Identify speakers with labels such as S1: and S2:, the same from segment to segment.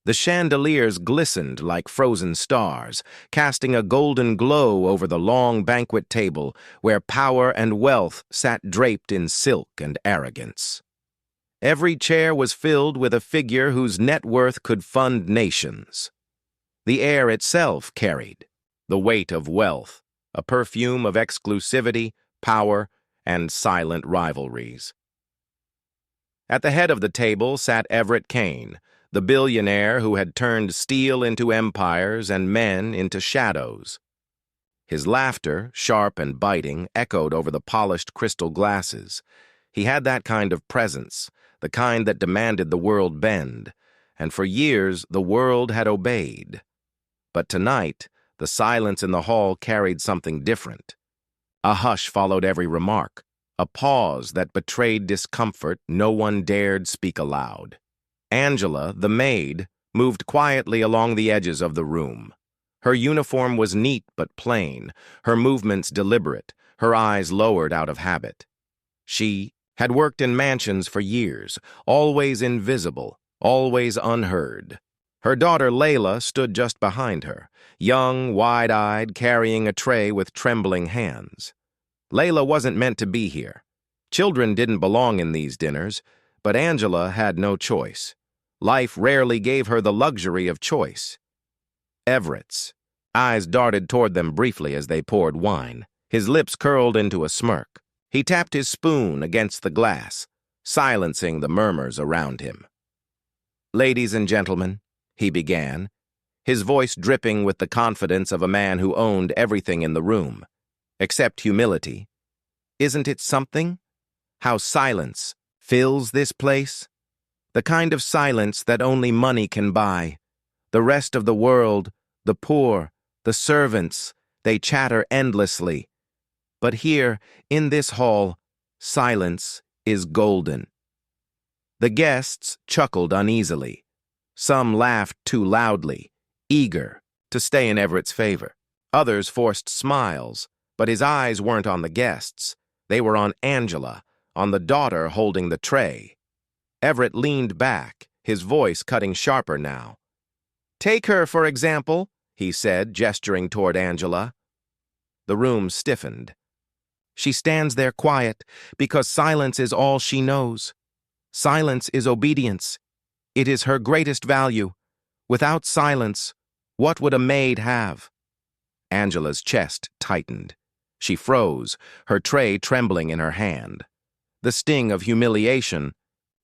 S1: The chandeliers glistened like frozen stars, casting a golden glow over the long banquet table where power and wealth sat draped in silk and arrogance. Every chair was filled with a figure whose net worth could fund nations. The air itself carried the weight of wealth, a perfume of exclusivity, power, and silent rivalries. At the head of the table sat Everett Kane, the billionaire who had turned steel into empires and men into shadows. His laughter, sharp and biting, echoed over the polished crystal glasses. He had that kind of presence, the kind that demanded the world bend, and for years the world had obeyed. But tonight, the silence in the hall carried something different. A hush followed every remark, a pause that betrayed discomfort no one dared speak aloud. Angela, the maid, moved quietly along the edges of the room. Her uniform was neat but plain, her movements deliberate, her eyes lowered out of habit. She had worked in mansions for years, always invisible, always unheard. Her daughter Layla stood just behind her, young, wide-eyed, carrying a tray with trembling hands. Layla wasn't meant to be here. Children didn't belong in these dinners, but Angela had no choice. Life rarely gave her the luxury of choice. Everett's eyes darted toward them briefly as they poured wine. His lips curled into a smirk. He tapped his spoon against the glass, silencing the murmurs around him. "Ladies and gentlemen," he began, his voice dripping with the confidence of a man who owned everything in the room, except humility. "Isn't it something? How silence fills this place? The kind of silence that only money can buy. The rest of the world, the poor, the servants, they chatter endlessly. But here, in this hall, silence is golden." The guests chuckled uneasily. Some laughed too loudly, eager to stay in Everett's favor. Others forced smiles, but his eyes weren't on the guests. They were on Angela, on the daughter holding the tray. Everett leaned back, his voice cutting sharper now. "Take her, for example," he said, gesturing toward Angela. The room stiffened. "She stands there quiet because silence is all she knows. Silence is obedience. It is her greatest value. Without silence, what would a maid have?" Angela's chest tightened. She froze, her tray trembling in her hand. The sting of humiliation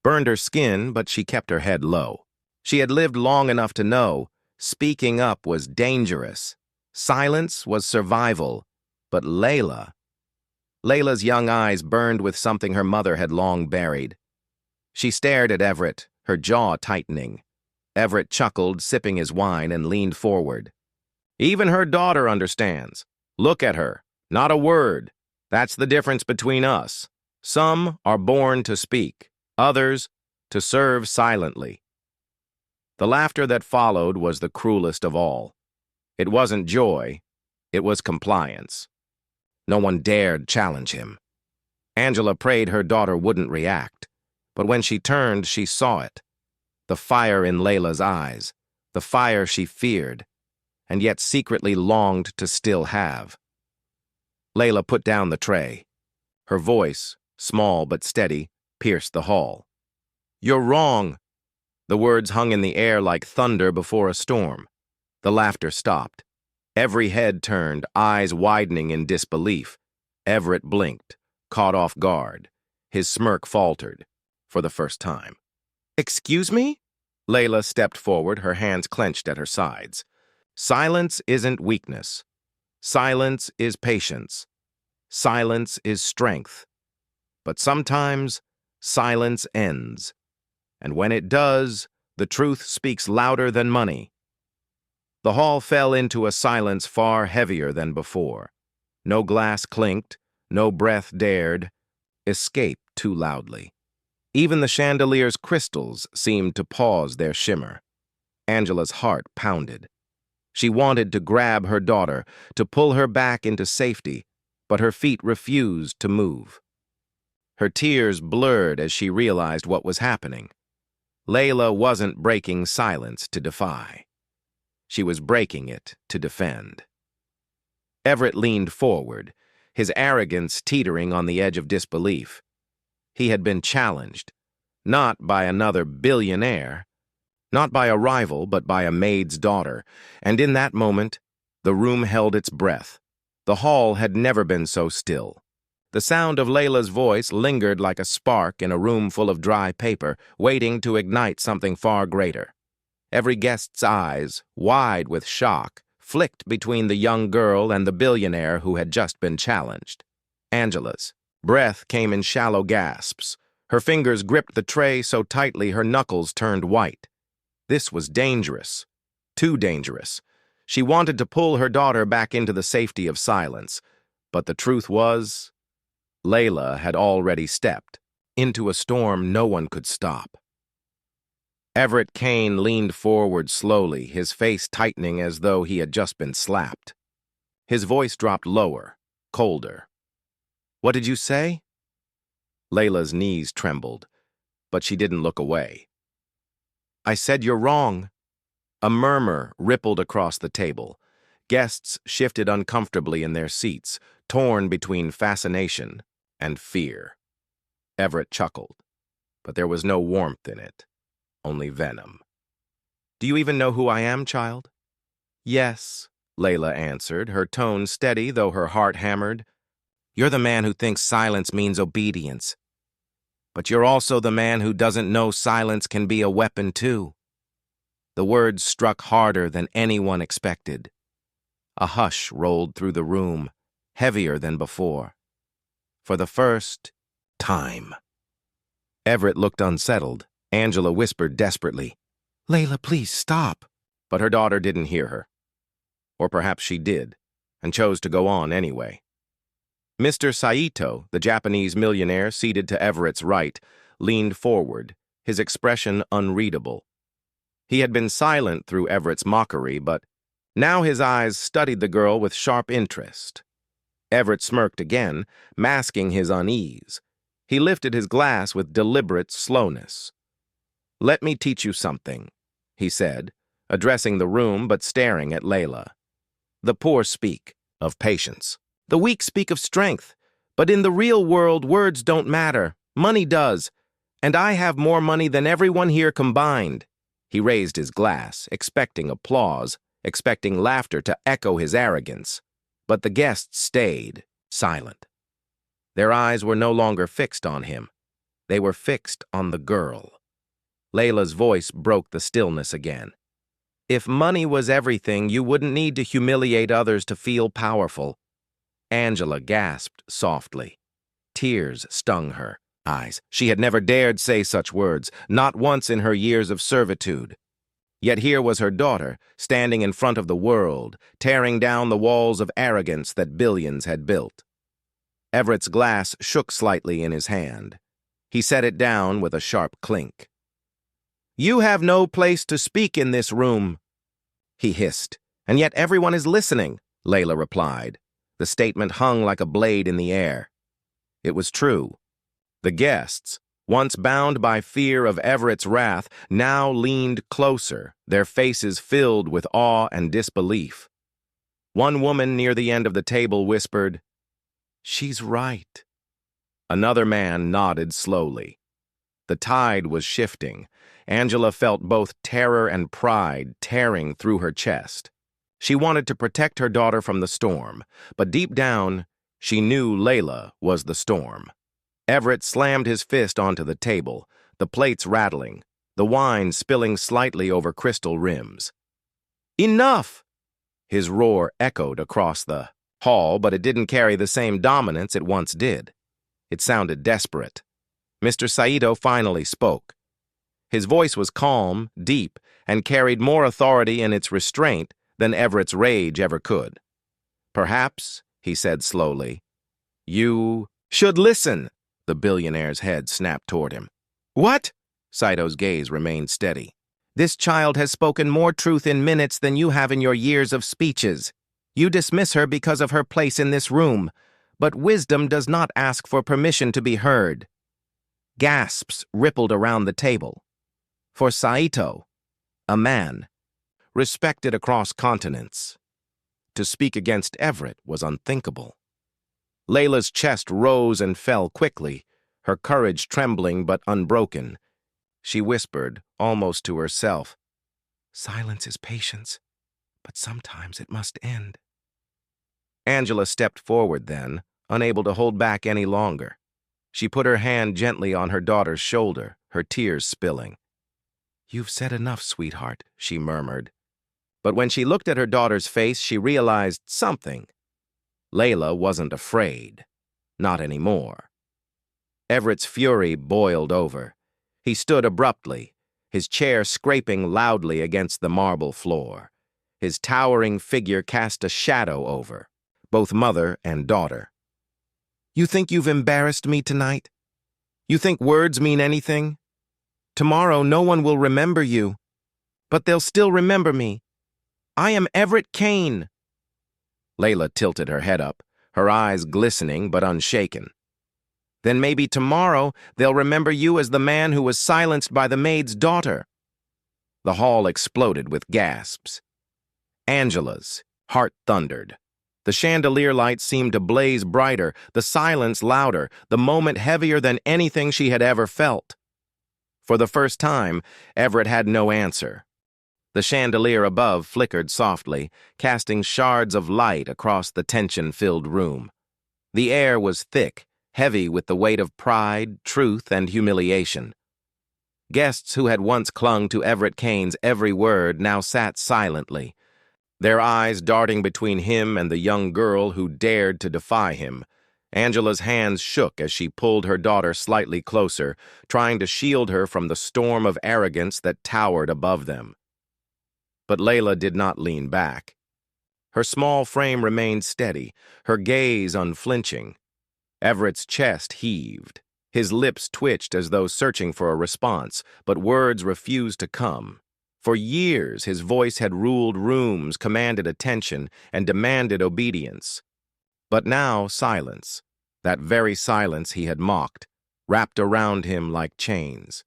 S1: burned her skin, but she kept her head low. She had lived long enough to know speaking up was dangerous. Silence was survival. But Layla's young eyes burned with something her mother had long buried. She stared at Everett, her jaw tightening. Everett chuckled, sipping his wine, and leaned forward. "Even her daughter understands. Look at her. Not a word. That's the difference between us. Some are born to speak, others to serve silently." The laughter that followed was the cruelest of all. It wasn't joy, it was compliance. No one dared challenge him. Angela prayed her daughter wouldn't react, but when she turned, she saw it. The fire in Layla's eyes, the fire she feared, and yet secretly longed to still have. Layla put down the tray. Her voice, small but steady, pierced the hall. "You're wrong." The words hung in the air like thunder before a storm. The laughter stopped. Every head turned, eyes widening in disbelief. Everett blinked, caught off guard. His smirk faltered, for the first time. "Excuse me?" Layla stepped forward, her hands clenched at her sides. "Silence isn't weakness. Silence is patience. Silence is strength. But sometimes, silence ends. And when it does, the truth speaks louder than money." The hall fell into a silence far heavier than before. No glass clinked, no breath dared escape too loudly. Even the chandelier's crystals seemed to pause their shimmer. Angela's heart pounded. She wanted to grab her daughter, to pull her back into safety, but her feet refused to move. Her tears blurred as she realized what was happening. Layla wasn't breaking silence to defy. She was breaking it to defend. Everett leaned forward, his arrogance teetering on the edge of disbelief. He had been challenged, not by another billionaire, not by a rival, but by a maid's daughter, and in that moment, the room held its breath. The hall had never been so still. The sound of Layla's voice lingered like a spark in a room full of dry paper, waiting to ignite something far greater. Every guest's eyes, wide with shock, flicked between the young girl and the billionaire who had just been challenged. Angela's breath came in shallow gasps. Her fingers gripped the tray so tightly her knuckles turned white. This was dangerous. Too dangerous. She wanted to pull her daughter back into the safety of silence, but the truth was, Layla had already stepped into a storm no one could stop. Everett Kane leaned forward slowly, his face tightening as though he had just been slapped. His voice dropped lower, colder. "What did you say?" Layla's knees trembled, but she didn't look away. "I said you're wrong." A murmur rippled across the table. Guests shifted uncomfortably in their seats, torn between fascination and fear. Everett chuckled, but there was no warmth in it, only venom. "Do you even know who I am, child?" "Yes," Layla answered, her tone steady though her heart hammered. "You're the man who thinks silence means obedience. But you're also the man who doesn't know silence can be a weapon too." The words struck harder than anyone expected. A hush rolled through the room, heavier than before. For the first time. Everett looked unsettled. Angela whispered desperately, "Layla, please stop." But her daughter didn't hear her. Or perhaps she did, and chose to go on anyway. Mr. Saito, the Japanese millionaire seated to Everett's right, leaned forward, his expression unreadable. He had been silent through Everett's mockery, but now his eyes studied the girl with sharp interest. Everett smirked again, masking his unease. He lifted his glass with deliberate slowness. "Let me teach you something," he said, addressing the room but staring at Layla. "The poor speak of patience. The weak speak of strength. But in the real world, words don't matter. Money does. And I have more money than everyone here combined." He raised his glass, expecting applause, expecting laughter to echo his arrogance. But the guests stayed silent. Their eyes were no longer fixed on him. They were fixed on the girl. Layla's voice broke the stillness again. "If money was everything, you wouldn't need to humiliate others to feel powerful." Angela gasped softly. Tears stung her eyes. She had never dared say such words, not once in her years of servitude. Yet here was her daughter, standing in front of the world, tearing down the walls of arrogance that billions had built. Everett's glass shook slightly in his hand. He set it down with a sharp clink. "You have no place to speak in this room," he hissed. "And yet everyone is listening," Layla replied. The statement hung like a blade in the air. It was true. The guests, once bound by fear of Everett's wrath, now leaned closer, their faces filled with awe and disbelief. One woman near the end of the table whispered, "She's right." Another man nodded slowly. The tide was shifting. Angela felt both terror and pride tearing through her chest. She wanted to protect her daughter from the storm, but deep down, she knew Layla was the storm. Everett slammed his fist onto the table, the plates rattling, the wine spilling slightly over crystal rims. "Enough!" His roar echoed across the hall, but it didn't carry the same dominance it once did. It sounded desperate. Mr. Saito finally spoke. His voice was calm, deep, and carried more authority in its restraint than Everett's rage ever could. "Perhaps," he said slowly, "you should listen." The billionaire's head snapped toward him. "What?" Saito's gaze remained steady. "This child has spoken more truth in minutes than you have in your years of speeches. You dismiss her because of her place in this room, but wisdom does not ask for permission to be heard." Gasps rippled around the table. For Saito, a man, respected across continents. To speak against Everett was unthinkable. Layla's chest rose and fell quickly, her courage trembling but unbroken. She whispered, almost to herself, "Silence is patience, but sometimes it must end." Angela stepped forward then, unable to hold back any longer. She put her hand gently on her daughter's shoulder, her tears spilling. "You've said enough, sweetheart," she murmured. But when she looked at her daughter's face, she realized something. Layla wasn't afraid. Not anymore. Everett's fury boiled over. He stood abruptly, his chair scraping loudly against the marble floor. His towering figure cast a shadow over both mother and daughter. "You think you've embarrassed me tonight? You think words mean anything? Tomorrow no one will remember you, but they'll still remember me. I am Everett Kane." Layla tilted her head up, her eyes glistening but unshaken. "Then maybe tomorrow they'll remember you as the man who was silenced by the maid's daughter." The hall exploded with gasps. Angela's heart thundered. The chandelier light seemed to blaze brighter, the silence louder, the moment heavier than anything she had ever felt. For the first time, Everett had no answer. The chandelier above flickered softly, casting shards of light across the tension-filled room. The air was thick, heavy with the weight of pride, truth, and humiliation. Guests who had once clung to Everett Kane's every word now sat silently, their eyes darting between him and the young girl who dared to defy him. Angela's hands shook as she pulled her daughter slightly closer, trying to shield her from the storm of arrogance that towered above them. But Layla did not lean back. Her small frame remained steady, her gaze unflinching. Everett's chest heaved. His lips twitched as though searching for a response, but words refused to come. For years, his voice had ruled rooms, commanded attention, and demanded obedience. But now, silence, that very silence he had mocked, wrapped around him like chains.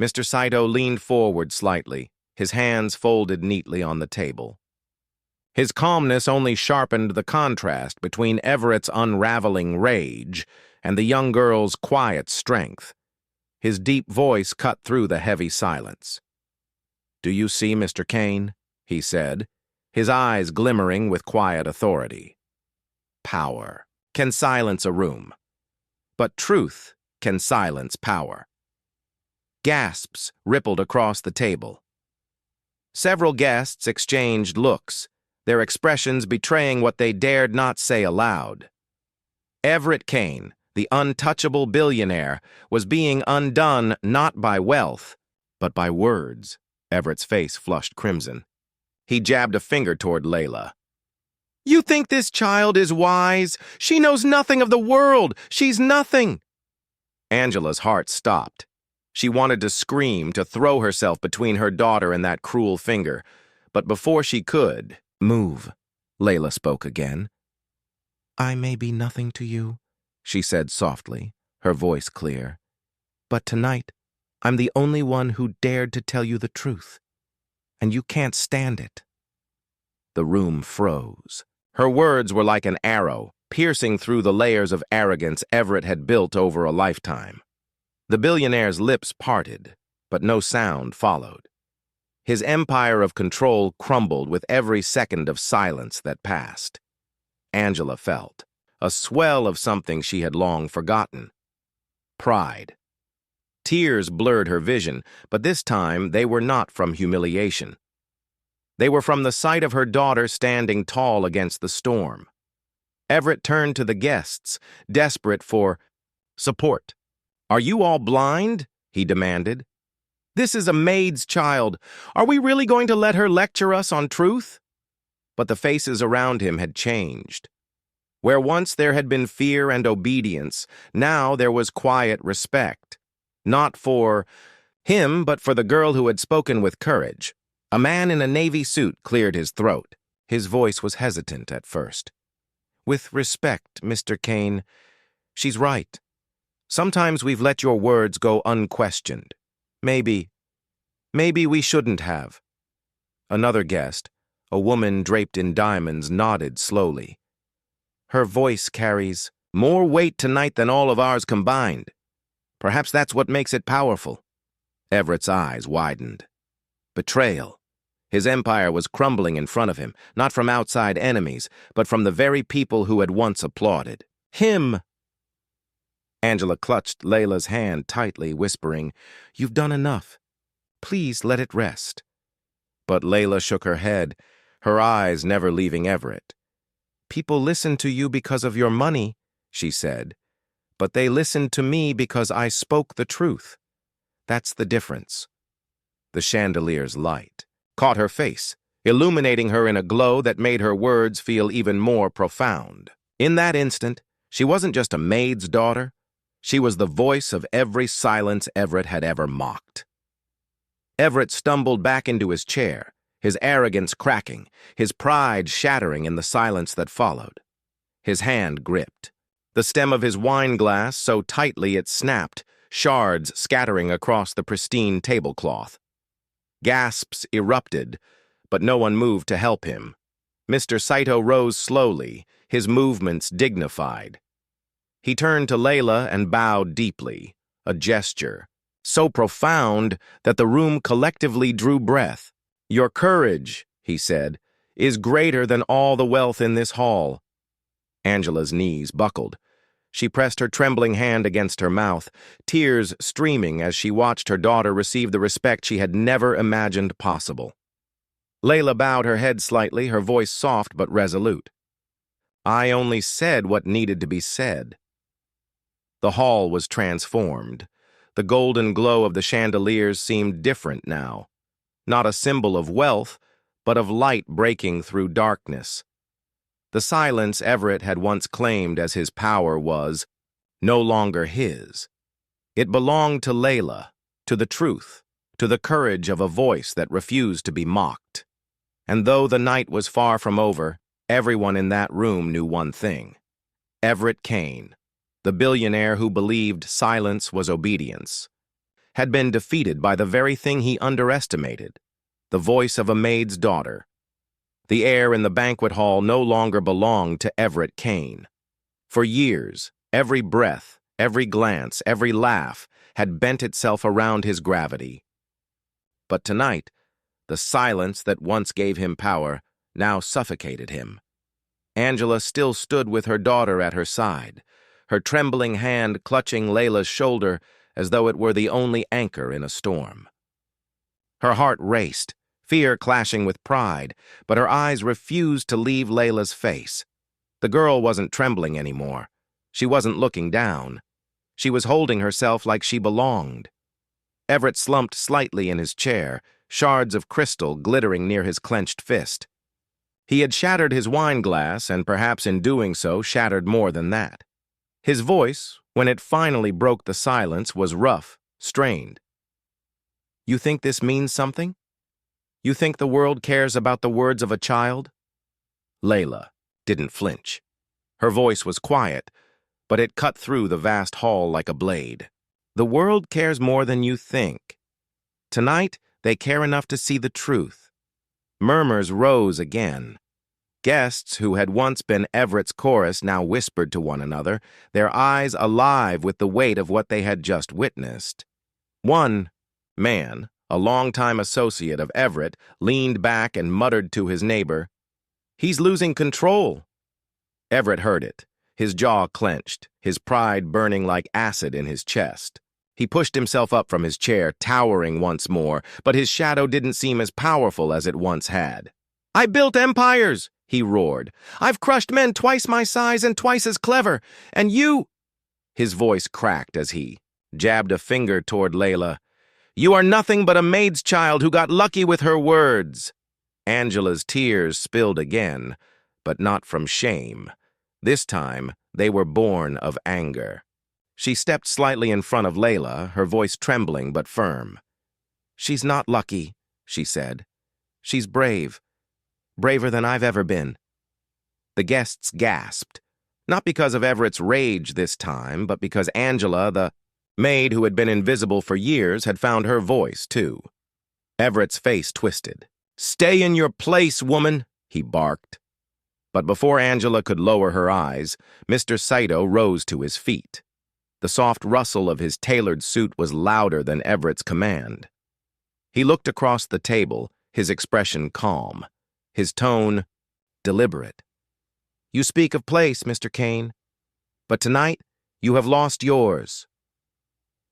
S1: Mr. Saito leaned forward slightly, his hands folded neatly on the table. His calmness only sharpened the contrast between Everett's unraveling rage and the young girl's quiet strength. His deep voice cut through the heavy silence. "Do you see, Mr. Kane?" he said, his eyes glimmering with quiet authority. Power can silence a room, but truth can silence power. Gasps rippled across the table. Several guests exchanged looks, their expressions betraying what they dared not say aloud. Everett Kane, the untouchable billionaire, was being undone not by wealth, but by words. Everett's face flushed crimson. He jabbed a finger toward Layla. "You think this child is wise? She knows nothing of the world. She's nothing." Angela's heart stopped. She wanted to scream, to throw herself between her daughter and that cruel finger. But before she could move, Layla spoke again. "I may be nothing to you," she said softly, her voice clear. "But tonight, I'm the only one who dared to tell you the truth, and you can't stand it." The room froze. Her words were like an arrow, piercing through the layers of arrogance Everett had built over a lifetime. The billionaire's lips parted, but no sound followed. His empire of control crumbled with every second of silence that passed. Angela felt a swell of something she had long forgotten. Pride. Tears blurred her vision, but this time they were not from humiliation. They were from the sight of her daughter standing tall against the storm. Everett turned to the guests, desperate for support. "Are you all blind?" he demanded. "This is a maid's child. Are we really going to let her lecture us on truth?" But the faces around him had changed. Where once there had been fear and obedience, now there was quiet respect. Not for him, but for the girl who had spoken with courage. A man in a navy suit cleared his throat. His voice was hesitant at first. "With respect, Mr. Kane, she's right. Sometimes we've let your words go unquestioned. Maybe Maybe we shouldn't have. Another guest, a woman draped in diamonds, nodded slowly. Her voice carries more weight tonight than all of ours combined. Perhaps that's what makes it powerful. Everett's eyes widened. Betrayal. His empire was crumbling in front of him, not from outside enemies, but from the very people who had once applauded. Him! Angela clutched Layla's hand tightly, whispering, "You've done enough. Please let it rest." But Layla shook her head, her eyes never leaving Everett. "People listen to you because of your money," she said, "but they listened to me because I spoke the truth. That's the difference." The chandelier's light caught her face, illuminating her in a glow that made her words feel even more profound. In that instant, she wasn't just a maid's daughter. She was the voice of every silence Everett had ever mocked. Everett stumbled back into his chair, his arrogance cracking, his pride shattering in the silence that followed. His hand gripped, the stem of his wine glass so tightly it snapped, shards scattering across the pristine tablecloth. Gasps erupted, but no one moved to help him. Mr. Saito rose slowly, his movements dignified. He turned to Layla and bowed deeply, a gesture so profound that the room collectively drew breath. "Your courage," he said, "is greater than all the wealth in this hall." Angela's knees buckled. She pressed her trembling hand against her mouth, tears streaming as she watched her daughter receive the respect she had never imagined possible. Layla bowed her head slightly, her voice soft but resolute. "I only said what needed to be said." The hall was transformed. The golden glow of the chandeliers seemed different now. Not a symbol of wealth, but of light breaking through darkness. The silence Everett had once claimed as his power was no longer his. It belonged to Layla, to the truth, to the courage of a voice that refused to be mocked. And though the night was far from over, everyone in that room knew one thing. Everett Kane, the billionaire who believed silence was obedience, had been defeated by the very thing he underestimated, the voice of a maid's daughter. The air in the banquet hall no longer belonged to Everett Kane. For years, every breath, every glance, every laugh had bent itself around his gravity. But tonight, the silence that once gave him power now suffocated him. Angela still stood with her daughter at her side, her trembling hand clutching Layla's shoulder as though it were the only anchor in a storm. Her heart raced, fear clashing with pride, but her eyes refused to leave Layla's face. The girl wasn't trembling anymore. She wasn't looking down. She was holding herself like she belonged. Everett slumped slightly in his chair, shards of crystal glittering near his clenched fist. He had shattered his wine glass, and perhaps in doing so shattered more than that. His voice, when it finally broke the silence, was rough, strained. "You think this means something? You think the world cares about the words of a child?" Layla didn't flinch. Her voice was quiet, but it cut through the vast hall like a blade. "The world cares more than you think. Tonight, they care enough to see the truth." Murmurs rose again. Guests who had once been Everett's chorus now whispered to one another, their eyes alive with the weight of what they had just witnessed. One man, a longtime associate of Everett, leaned back and muttered to his neighbor, "He's losing control." Everett heard it, his jaw clenched, his pride burning like acid in his chest. He pushed himself up from his chair, towering once more, but his shadow didn't seem as powerful as it once had. "I built empires," he roared. "I've crushed men twice my size and twice as clever, and you—" His voice cracked as he jabbed a finger toward Layla. "You are nothing but a maid's child who got lucky with her words." Angela's tears spilled again, but not from shame. This time, they were born of anger. She stepped slightly in front of Layla, her voice trembling but firm. "She's not lucky," she said. "She's brave. Braver than I've ever been." The guests gasped, not because of Everett's rage this time, but because Angela, the maid who had been invisible for years, had found her voice, too. Everett's face twisted. "Stay in your place, woman," he barked. But before Angela could lower her eyes, Mr. Saito rose to his feet. The soft rustle of his tailored suit was louder than Everett's command. He looked across the table, his expression calm, his tone deliberate. "You speak of place, Mr. Kane, but tonight you have lost yours."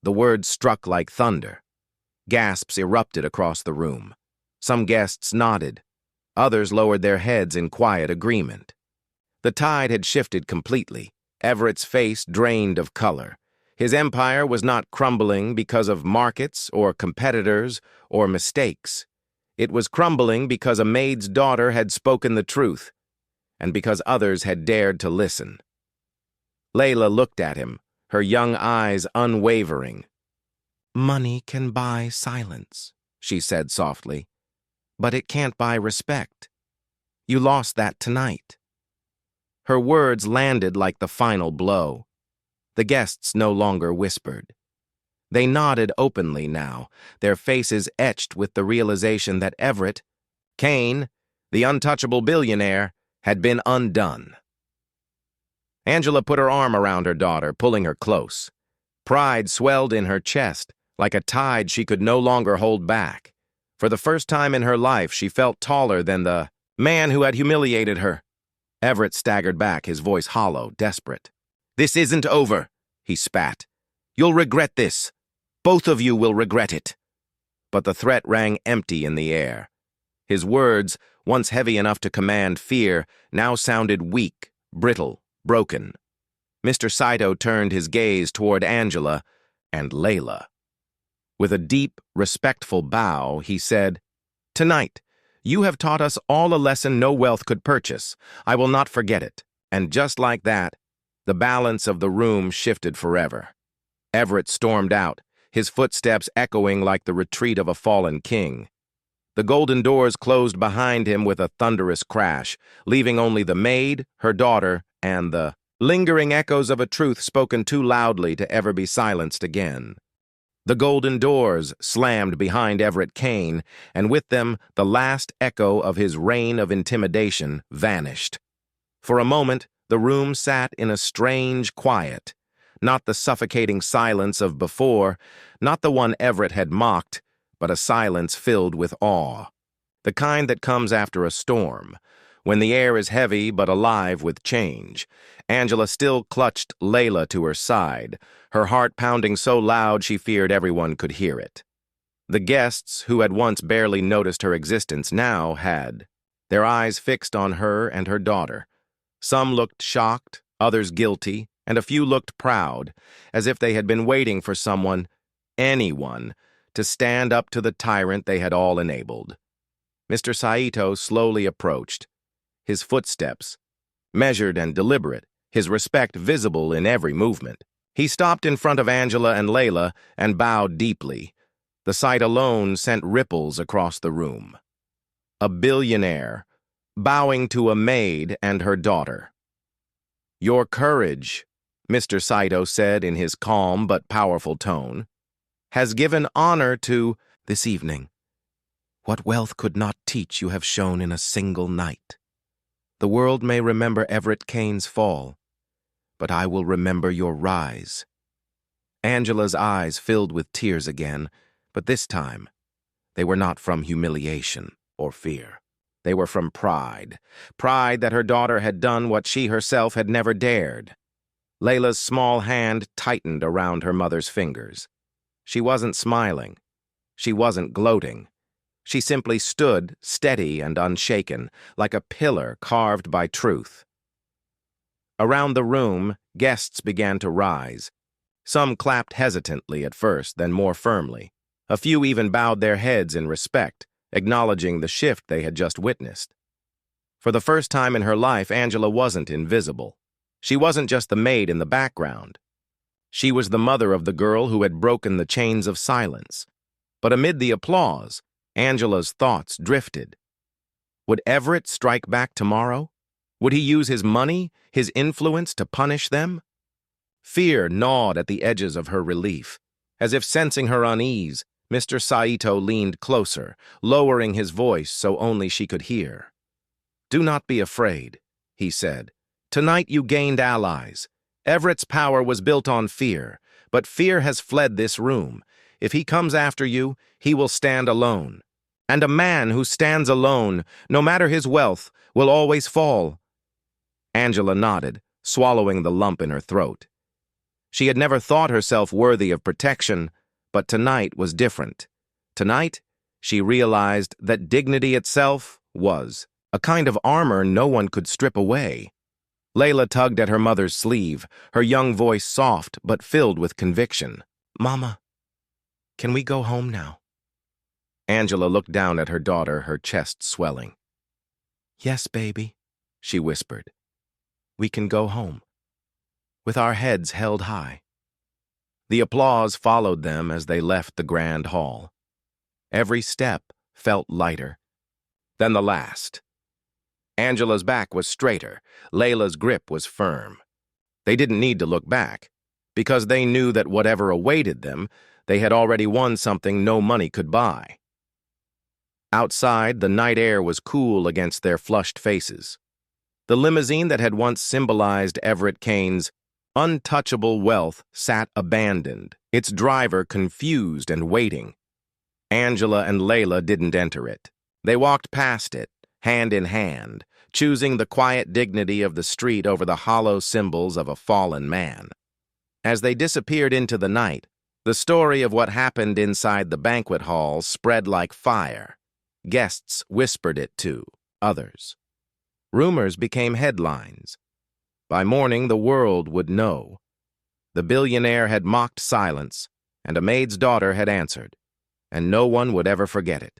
S1: The words struck like thunder. Gasps erupted across the room. Some guests nodded. Others lowered their heads in quiet agreement. The tide had shifted completely. Everett's face drained of color. His empire was not crumbling because of markets or competitors or mistakes. It was crumbling because a maid's daughter had spoken the truth, and because others had dared to listen. Layla looked at him, her young eyes unwavering. "Money can buy silence," she said softly, "but it can't buy respect. You lost that tonight." Her words landed like the final blow. The guests no longer whispered. They nodded openly now, their faces etched with the realization that Everett, Kane, the untouchable billionaire, had been undone. Angela put her arm around her daughter, pulling her close. Pride swelled in her chest, like a tide she could no longer hold back. For the first time in her life, she felt taller than the man who had humiliated her. Everett staggered back, his voice hollow, desperate. "This isn't over," he spat. "You'll regret this. Both of you will regret it." But the threat rang empty in the air. His words, once heavy enough to command fear, now sounded weak, brittle, broken. Mr. Saito turned his gaze toward Angela and Layla. With a deep, respectful bow, he said, "Tonight, you have taught us all a lesson no wealth could purchase. I will not forget it." And just like that, the balance of the room shifted forever. Everett stormed out, his footsteps echoing like the retreat of a fallen king. The golden doors closed behind him with a thunderous crash, leaving only the maid, her daughter, and the lingering echoes of a truth spoken too loudly to ever be silenced again. The golden doors slammed behind Everett Kane, and with them the last echo of his reign of intimidation vanished. For a moment, the room sat in a strange quiet, not the suffocating silence of before, not the one Everett had mocked, but a silence filled with awe. The kind that comes after a storm, when the air is heavy but alive with change. Angela still clutched Layla to her side, her heart pounding so loud she feared everyone could hear it. The guests, who had once barely noticed her existence, now had, their eyes fixed on her and her daughter. Some looked shocked, others guilty, and a few looked proud, as if they had been waiting for someone, anyone, to stand up to the tyrant they had all enabled. Mr. Saito slowly approached, his footsteps measured and deliberate, his respect visible in every movement. He stopped in front of Angela and Layla and bowed deeply. The sight alone sent ripples across the room. A billionaire, bowing to a maid and her daughter. "Your courage," Mr. Saito said in his calm but powerful tone, "has given honor to this evening. What wealth could not teach you have shown in a single night. The world may remember Everett Kane's fall, but I will remember your rise." Angela's eyes filled with tears again, but this time they were not from humiliation or fear. They were from pride, pride that her daughter had done what she herself had never dared. Layla's small hand tightened around her mother's fingers. She wasn't smiling. She wasn't gloating. She simply stood, steady and unshaken, like a pillar carved by truth. Around the room, guests began to rise. Some clapped hesitantly at first, then more firmly. A few even bowed their heads in respect, acknowledging the shift they had just witnessed. For the first time in her life, Angela wasn't invisible. She wasn't just the maid in the background. She was the mother of the girl who had broken the chains of silence. But amid the applause, Angela's thoughts drifted. Would Everett strike back tomorrow? Would he use his money, his influence to punish them? Fear gnawed at the edges of her relief, as if sensing her unease. Mr. Saito leaned closer, lowering his voice so only she could hear. "Do not be afraid," he said. "Tonight you gained allies. Everett's power was built on fear, but fear has fled this room. If he comes after you, he will stand alone. And a man who stands alone, no matter his wealth, will always fall." Angela nodded, swallowing the lump in her throat. She had never thought herself worthy of protection, but tonight was different. Tonight, she realized that dignity itself was a kind of armor no one could strip away. Layla tugged at her mother's sleeve, her young voice soft but filled with conviction. "Mama, can we go home now?" Angela looked down at her daughter, her chest swelling. "Yes, baby," she whispered. "We can go home, with our heads held high." The applause followed them as they left the grand hall. Every step felt lighter than the last. Angela's back was straighter, Layla's grip was firm. They didn't need to look back, because they knew that whatever awaited them, they had already won something no money could buy. Outside, the night air was cool against their flushed faces. The limousine that had once symbolized Everett Kane's untouchable wealth sat abandoned, its driver confused and waiting. Angela and Layla didn't enter it. They walked past it, hand in hand, choosing the quiet dignity of the street over the hollow symbols of a fallen man. As they disappeared into the night, the story of what happened inside the banquet hall spread like fire. Guests whispered it to others. Rumors became headlines. By morning, the world would know. The billionaire had mocked silence, and a maid's daughter had answered, and no one would ever forget it.